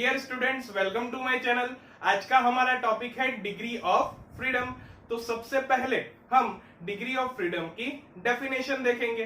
Dear students, welcome to my channel. आज का हमारा टॉपिक है डिग्री ऑफ फ्रीडम। तो सबसे पहले हम डिग्री ऑफ फ्रीडम की डेफिनेशन देखेंगे।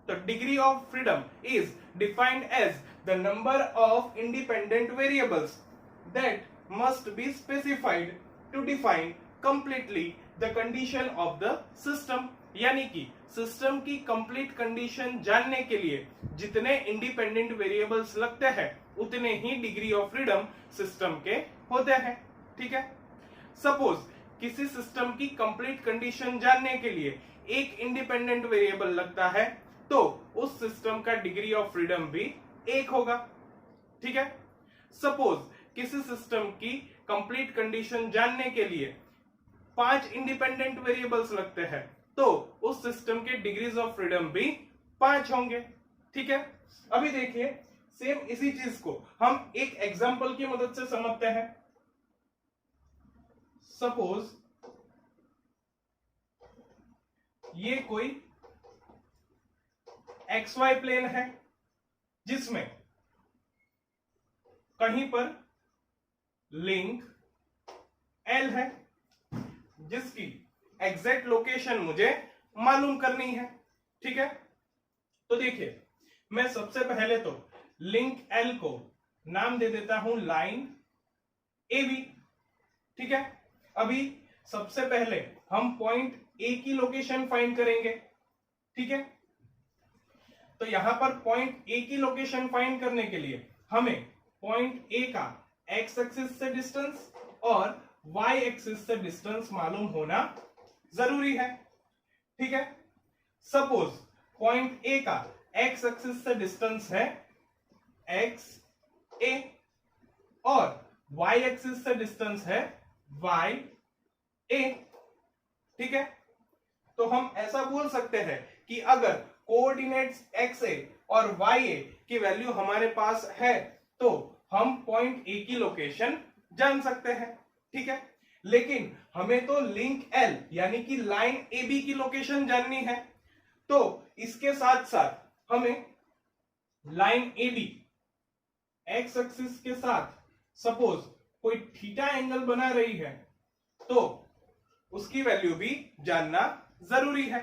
तो degree of freedom is defined as the number of independent variables that must be specified to define completely the condition of the system. यानी कि सिस्टम की कंप्लीट कंडीशन जानने के लिए जितने इंडिपेंडेंट वेरिएबल्स लगते हैं उतने ही डिग्री ऑफ फ्रीडम सिस्टम के होते हैं। ठीक है। सपोज किसी सिस्टम की कंप्लीट कंडीशन जानने के लिए एक इंडिपेंडेंट वेरिएबल लगता है तो उस सिस्टम का डिग्री ऑफ फ्रीडम भी एक होगा। ठीक है। सपोज किसी सिस्टम की कंप्लीट कंडीशन जानने के लिए 5 इंडिपेंडेंट वेरिएबल्स लगते हैं तो उस सिस्टम के डिग्रीज ऑफ फ्रीडम भी 5 होंगे। ठीक है। अभी देखिए, सेम इसी चीज को हम एक एग्जांपल की मदद से समझते हैं। सपोज ये कोई XY प्लेन है जिसमें कहीं पर लिंक L है जिसकी एग्जैक्ट लोकेशन मुझे मालूम करनी है। ठीक है। तो देखिए, मैं सबसे पहले तो लिंक L को नाम दे देता हूं लाइन AB। ठीक है। अभी सबसे पहले हम पॉइंट A की लोकेशन फाइंड करेंगे। ठीक है। तो यहां पर पॉइंट A की लोकेशन फाइंड करने के लिए हमें पॉइंट A का x एक्सिस से डिस्टेंस और y एक्सिस से डिस्टेंस मालूम होना जरूरी है। ठीक है। सपोज पॉइंट A का x एक्सिस से डिस्टेंस है x a और y एक्सिस से डिस्टेंस है y a। ठीक है। तो हम ऐसा बोल सकते हैं कि अगर कोऑर्डिनेट्स xa और ya की वैल्यू हमारे पास है तो हम पॉइंट A की लोकेशन जान सकते हैं। ठीक है। लेकिन हमें तो लिंक L यानी कि लाइन AB की लोकेशन जाननी है, तो इसके साथ साथ हमें लाइन AB x एक्सिस के साथ सपोज कोई थीटा एंगल बना रही है तो उसकी वैल्यू भी जानना जरूरी है।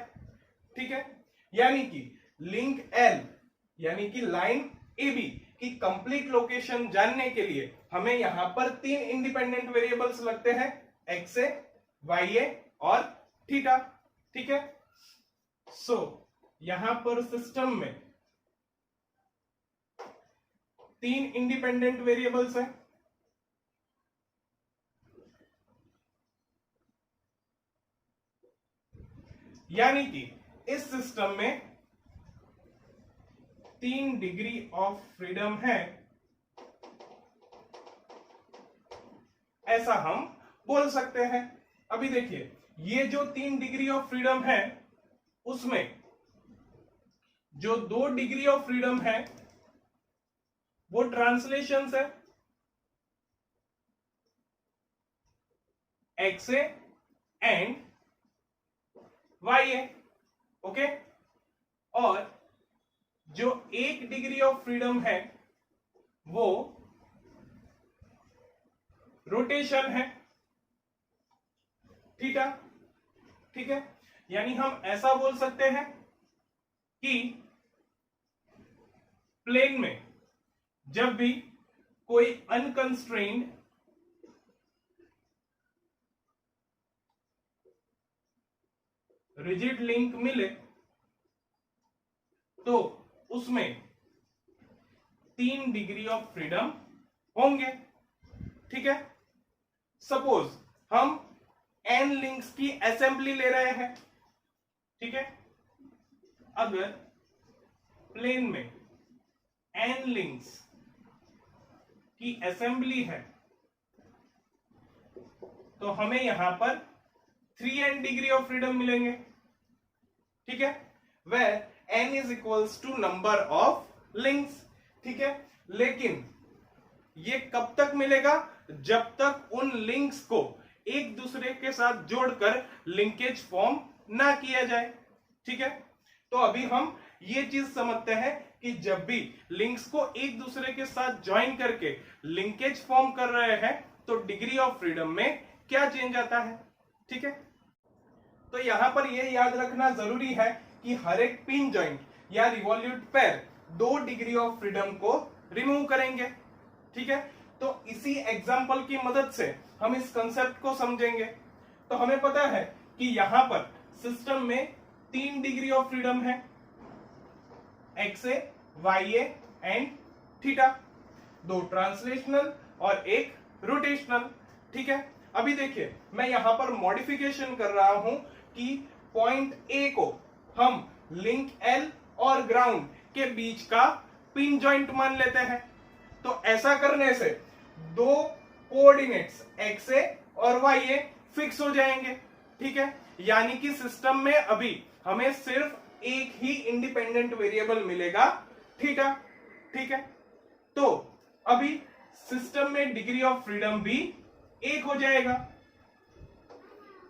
ठीक है। यानी कि लिंक L यानी कि लाइन AB की कंप्लीट लोकेशन जानने के लिए हमें यहां पर 3 इंडिपेंडेंट वेरिएबल्स लगते हैं, XA, YA और थीटा। ठीक है। सो यहां पर सिस्टम में 3 इंडिपेंडेंट वेरिएबल्स हैं। यानी कि इस सिस्टम में 3 डिग्री ऑफ फ्रीडम है, ऐसा हम बोल सकते हैं। अभी देखिए, ये जो 3 डिग्री ऑफ फ्रीडम है उसमें जो 2 डिग्री ऑफ फ्रीडम है वो ट्रांसलेशंस है, XA एंड YA। ओके। और जो 1 डिग्री ऑफ फ्रीडम है वो रोटेशन है, थीटा। ठीक है। यानी हम ऐसा बोल सकते हैं कि प्लेन में जब भी कोई अनकंस्ट्रेन्ड रिजिड लिंक मिले तो उसमें 3 डिग्री ऑफ फ्रीडम होंगे। ठीक है। सपोज हम n लिंक्स की असेंबली ले रहे हैं। ठीक है। अगर प्लेन में n लिंक्स की असेंबली है तो हमें यहां पर 3n डिग्री ऑफ फ्रीडम मिलेंगे। ठीक है। Where n is equals to number of links. ठीक है। लेकिन ये कब तक मिलेगा? जब तक उन लिंक्स को एक दूसरे के साथ जोड़कर लिंकेज फॉर्म ना किया जाए। ठीक है। तो अभी हम ये चीज समझते हैं कि जब भी लिंक्स को एक दूसरे के साथ ज्वाइन करके लिंकेज फॉर्म कर रहे हैं तो डिग्री ऑफ फ्रीडम में क्या चेंज आता है। ठीक है, तो यहां पर यह याद रखना जरूरी है कि हर एक पिन जॉइंट या revolute pair 2 degree of freedom को रिमूव करेंगे। ठीक है, तो इसी एग्जांपल की मदद से हम इस कंसेप्ट को समझेंगे। तो हमें पता है कि यहां पर सिस्टम में 3 डिग्री ऑफ फ्रीडम है, X A, Y A and theta, 2 translational और 1 रोटेशनल। ठीक है, अभी देखिए मैं यहां पर मॉडिफिकेशन कर रहा हूं कि पॉइंट ए को हम लिंक एल और ग्राउंड के बीच का पिन जॉइंट मान लेते हैं। तो ऐसा करने से 2 कोऑर्डिनेट्स एक्स ए और वाई ए फिक्स हो जाएंगे। ठीक है, यानी कि सिस्टम में अभी हमें सिर्फ एक ही इंडिपेंडेंट वेरिएबल मिलेगा, थीटा। ठीक है, तो अभी सिस्टम में डिग्री ऑफ फ्रीडम भी 1 हो जाएगा।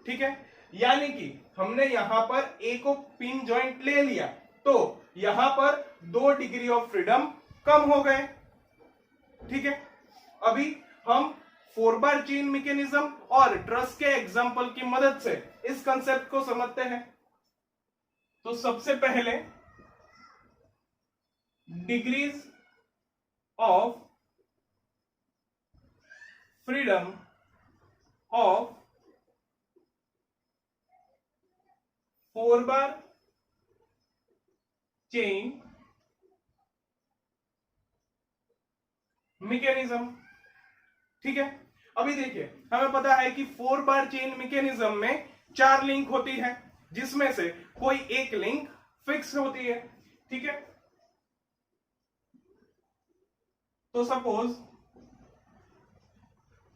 ठीक है, यानी कि हमने यहां पर ए को पिन जॉइंट ले लिया तो यहां पर 2 डिग्री ऑफ फ्रीडम कम हो गए। ठीक है, अभी हम 4 बार चेन मैकेनिज्म और ट्रस के एग्जांपल की मदद से इस कंसेप्ट को समझते हैं। तो सबसे पहले degrees of freedom of 4 bar chain mechanism. ठीक है, अभी देखिए हमें पता है कि 4 बार चेन मैकेनिज्म में 4 लिंक होती है जिसमें से कोई एक लिंक फिक्स होती है। ठीक है, तो सपोज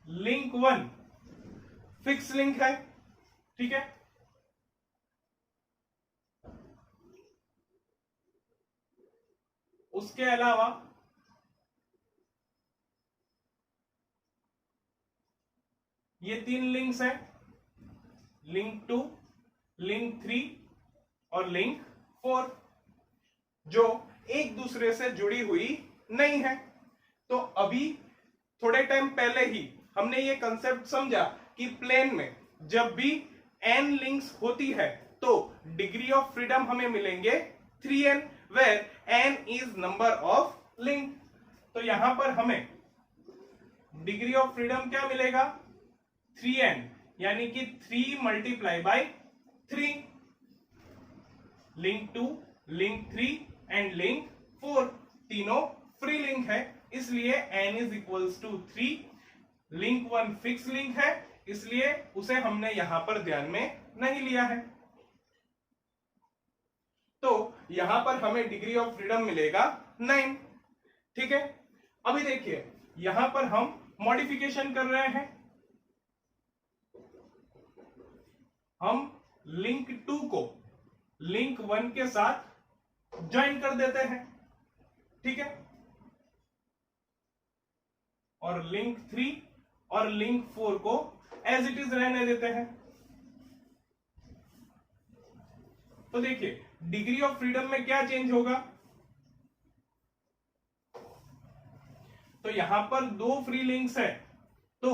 लिंक 1 फिक्स लिंक है। ठीक है, उसके अलावा ये 3 लिंक्स हैं, लिंक 2, लिंक 3 और लिंक 4, जो एक दूसरे से जुड़ी हुई नहीं है। तो अभी थोड़े टाइम पहले ही हमने ये कंसेप्ट समझा कि प्लेन में जब भी n लिंक्स होती है तो डिग्री ऑफ फ्रीडम हमें मिलेंगे 3n, where n is number of link. तो यहां पर हमें डिग्री ऑफ फ्रीडम क्या मिलेगा, 3n, यानी कि 3 multiply by 3। Link 2, link 3 and link 4 तीनों फ्री लिंक है, इसलिए n is equals to 3। Link 1 fix link है, इसलिए उसे हमने यहां पर ध्यान में नहीं लिया है। तो यहां पर हमें डिग्री ऑफ फ्रीडम मिलेगा 9। ठीक है, अभी देखिए यहां पर हम मॉडिफिकेशन कर रहे हैं, हम लिंक 2 को लिंक 1 के साथ ज्वाइन कर देते हैं। ठीक है, और लिंक 3 और लिंक 4 को एज इट इज रहने देते हैं। तो देखिए डिग्री ऑफ फ्रीडम में क्या चेंज होगा, तो यहां पर 2 फ्री लिंक्स है तो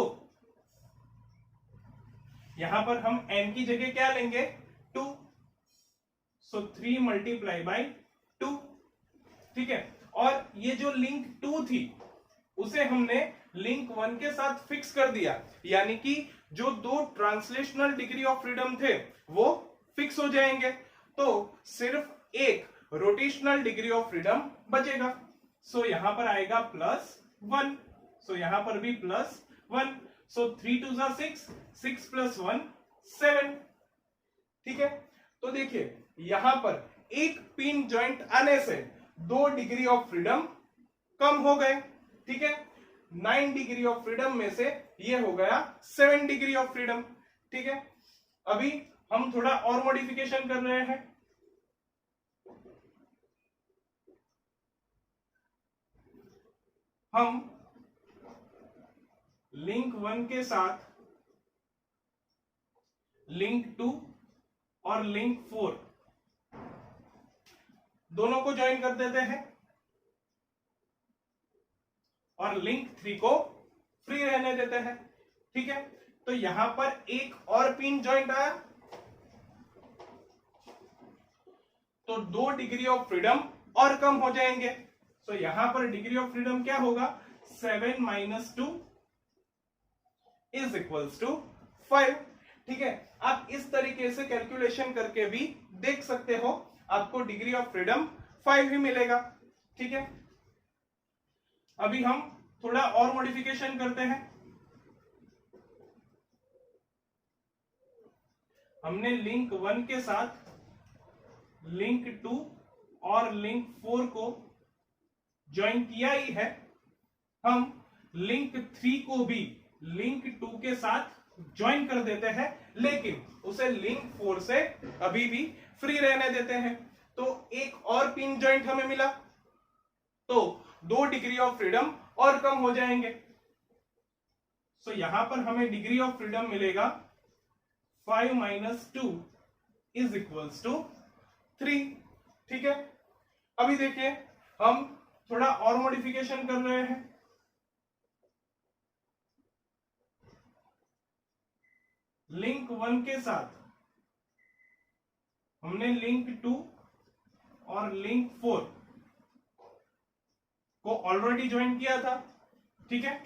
यहां पर हम n की जगह क्या लेंगे, 2, सो 3 मल्टीप्लाई बाय 2। ठीक है, और ये जो लिंक 2 थी उसे हमने लिंक 1 के साथ फिक्स कर दिया, यानी कि जो 2 ट्रांसलेशनल डिग्री ऑफ फ्रीडम थे वो फिक्स हो जाएंगे, तो सिर्फ एक रोटेशनल डिग्री ऑफ फ्रीडम बचेगा। सो यहां पर आएगा +1, सो यहां पर भी +1, सो 3 2 6, 6 + 1 7। ठीक है, तो देखिए यहां पर एक पिन जॉइंट आने से 2 डिग्री ऑफ फ्रीडम कम हो गए। ठीक है, 9 डिग्री ऑफ फ्रीडम में से ये हो गया 7 डिग्री ऑफ फ्रीडम। ठीक है, अभी हम थोड़ा और मॉडिफिकेशन कर रहे हैं, हम लिंक 1 के साथ लिंक 2 और लिंक 4 दोनों को ज्वाइन कर देते हैं। और लिंक 3 को फ्री रहने देते हैं। ठीक है, तो यहां पर एक और पिन जॉइंट आया, तो 2 डिग्री ऑफ फ्रीडम और कम हो जाएंगे। तो यहां पर डिग्री ऑफ फ्रीडम क्या होगा, 7 - 2 = 5। ठीक है, आप इस तरीके से कैलकुलेशन करके भी देख सकते हो, आपको डिग्री ऑफ फ्रीडम 5 ही मिलेगा। ठीक है, अभी हम थोड़ा और मॉडिफिकेशन करते हैं। हमने लिंक 1 के साथ लिंक 2 और लिंक 4 को ज्वाइन किया ही है, हम लिंक 3 को भी लिंक 2 के साथ ज्वाइन कर देते हैं, लेकिन उसे लिंक 4 से अभी भी फ्री रहने देते हैं। तो एक और पिन जॉइंट हमें मिला, तो 2 डिग्री ऑफ फ्रीडम और कम हो जाएंगे। सो यहां पर हमें डिग्री ऑफ फ्रीडम मिलेगा 5 - 2 = 3। ठीक है, अभी देखिए हम थोड़ा और मॉडिफिकेशन कर रहे हैं। लिंक 1 के साथ हमने लिंक 2 और लिंक 4 को ऑलरेडी ज्वाइन किया था। ठीक है,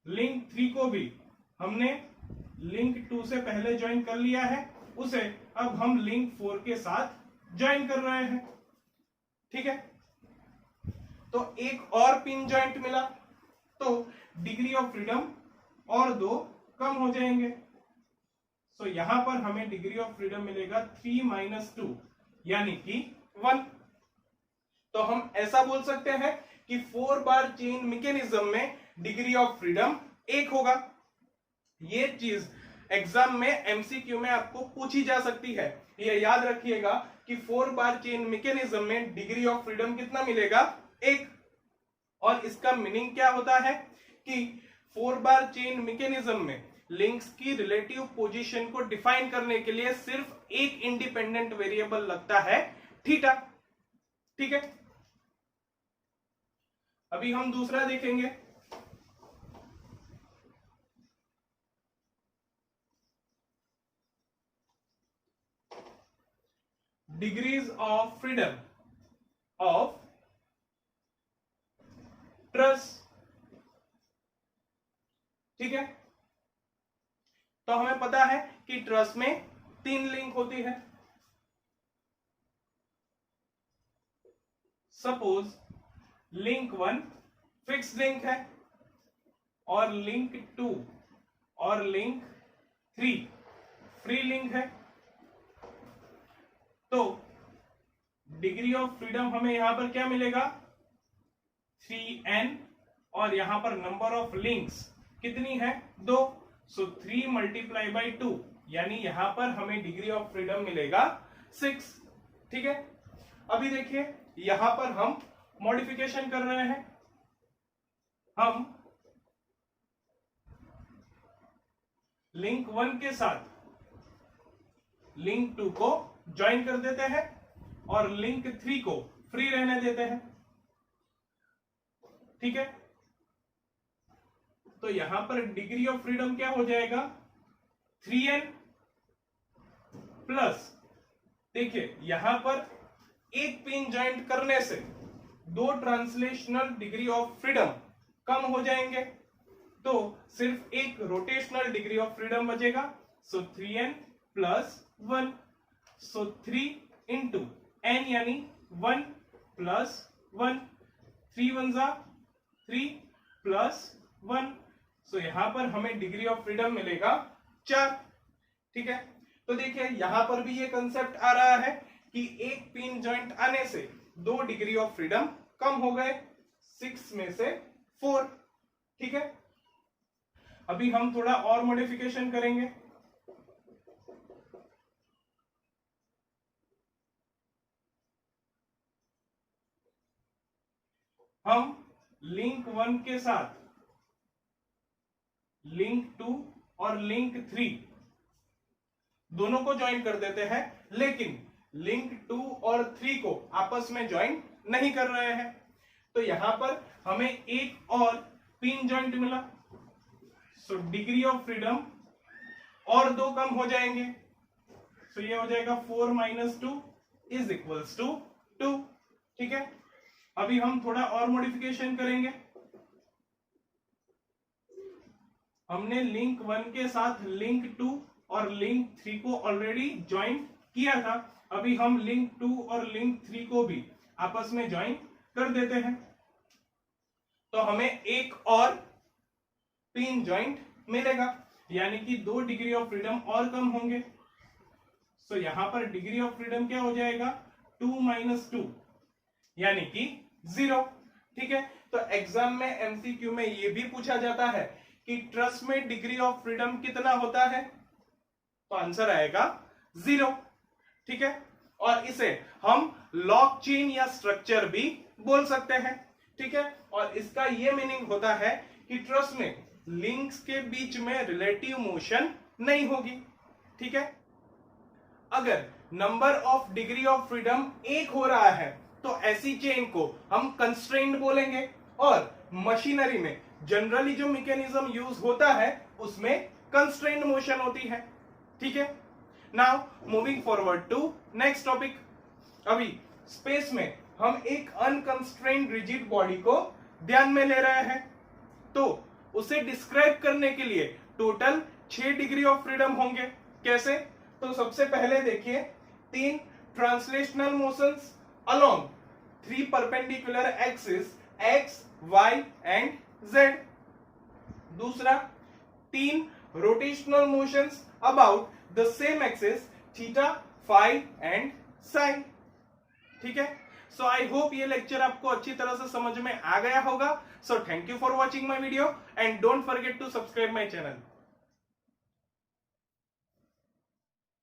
लिंक 3 को भी हमने लिंक 2 से पहले ज्वाइन कर लिया है, उसे अब हम लिंक 4 के साथ ज्वाइन कर रहे हैं। ठीक है, तो एक और पिन जॉइंट मिला, तो डिग्री ऑफ फ्रीडम और 2 कम हो जाएंगे। सो यहां पर हमें डिग्री ऑफ फ्रीडम मिलेगा 3 - 2 यानी कि 1। तो हम ऐसा बोल सकते हैं कि 4 बार चेन मैकेनिज्म में डिग्री ऑफ फ्रीडम 1 होगा। ये चीज एग्जाम में एमसीक्यू में आपको पूछी जा सकती है, ये याद रखिएगा कि 4 बार चेन मैकेनिज्म में डिग्री ऑफ फ्रीडम कितना मिलेगा, 1। और इसका मीनिंग क्या होता है कि 4 बार चेन मैकेनिज्म में लिंक्स की रिलेटिव पोजीशन को डिफाइन करने के लिए सिर्फ एक इंडिपेंडेंट वेरिएबल लगता है, थीटा। ठीक है, अभी हम दूसरा देखेंगे। Degrees of freedom of truss. ठीक है, तो हमें पता है कि ट्रस में 3 लिंक होती है। सपोज लिंक 1 फिक्स लिंक है और लिंक 2 और लिंक 3 फ्री लिंक है, तो डिग्री ऑफ फ्रीडम हमें यहां पर क्या मिलेगा, 3n, और यहां पर नंबर ऑफ लिंक्स कितनी है, 2। सो 3 × 2 यानी यहां पर हमें डिग्री ऑफ फ्रीडम मिलेगा 6। ठीक है, अभी देखिए यहां पर हम मॉडिफिकेशन कर रहे हैं। हम लिंक 1 के साथ लिंक 2 को ज्वाइन कर देते हैं और लिंक 3 को फ्री रहने देते हैं। ठीक है, तो यहां पर डिग्री ऑफ फ्रीडम क्या हो जाएगा, 3n प्लस, देखिए यहां पर एक पिन ज्वाइंट करने से 2 ट्रांसलेशनल डिग्री ऑफ फ्रीडम कम हो जाएंगे, तो सिर्फ एक रोटेशनल डिग्री ऑफ फ्रीडम बचेगा। सो 3n + 1, सो 3 × n यानी 1 + 1, 3 × 1 = 3 + 1, सो यहां पर हमें डिग्री ऑफ फ्रीडम मिलेगा 4। ठीक है, तो देखिए यहां पर भी ये कंसेप्ट आ रहा है कि एक पिन जॉइंट आने से 2 डिग्री ऑफ फ्रीडम कम हो गए, 6 में से 4। ठीक है, अभी हम थोड़ा और मॉडिफिकेशन करेंगे। हम लिंक 1 के साथ लिंक 2 और लिंक 3 दोनों को ज्वाइन कर देते हैं, लेकिन लिंक 2 और 3 को आपस में ज्वाइन नहीं कर रहे हैं। तो यहां पर हमें एक और पिन जॉइंट मिला, सो डिग्री ऑफ फ्रीडम और 2 कम हो जाएंगे, सो ये हो जाएगा 4 - 2 इज इक्वल्स टू 2। ठीक है, अभी हम थोड़ा और मॉडिफिकेशन करेंगे। हमने लिंक 1 के साथ लिंक 2 और लिंक 3 को ऑलरेडी ज्वाइन किया था, अभी हम लिंक 2 और लिंक 3 को भी आपस में ज्वाइन कर देते हैं, तो हमें एक और पिन ज्वाइंट मिलेगा, यानी कि 2 डिग्री ऑफ फ्रीडम और कम होंगे। सो यहां पर डिग्री ऑफ फ्रीडम क्या हो जाएगा, 2 - 2 यानी कि 0। ठीक है, तो एग्जाम में एमसीक्यू में यह भी पूछा जाता है कि ट्रस्ट में डिग्री ऑफ फ्रीडम कितना होता है, तो आंसर आएगा 0। ठीक है, और इसे हम लॉक चेन या स्ट्रक्चर भी बोल सकते हैं। ठीक है, और इसका यह मीनिंग होता है कि ट्रस्ट में लिंक्स के बीच में रिलेटिव मोशन नहीं होगी। ठीक है, अगर number of degree of freedom 1 हो रहा है तो ऐसी चेन को हम कंस्ट्रेंट बोलेंगे, और मशीनरी में जनरली जो मैकेनिज्म यूज होता है उसमें कंस्ट्रेंट मोशन होती है। ठीक है, now moving forward to next topic. अभी स्पेस में हम एक अनकंस्ट्रेंट रिजिड बॉडी को ध्यान में ले रहे हैं, तो उसे डिस्क्राइब करने के लिए टोटल 6 डिग्री ऑफ फ्रीडम होंगे। कैसे, तो सबसे पहले देखिए 3 translational motions along 3 perpendicular axis X, Y and Z. दूसरा 3 rotational motions about the same axis theta, phi and sine. ठीक है, सो आई होप ये लेक्चर आपको अच्छी तरह से समझ में आ गया होगा। So thank you for watching my video and don't forget to subscribe my channel.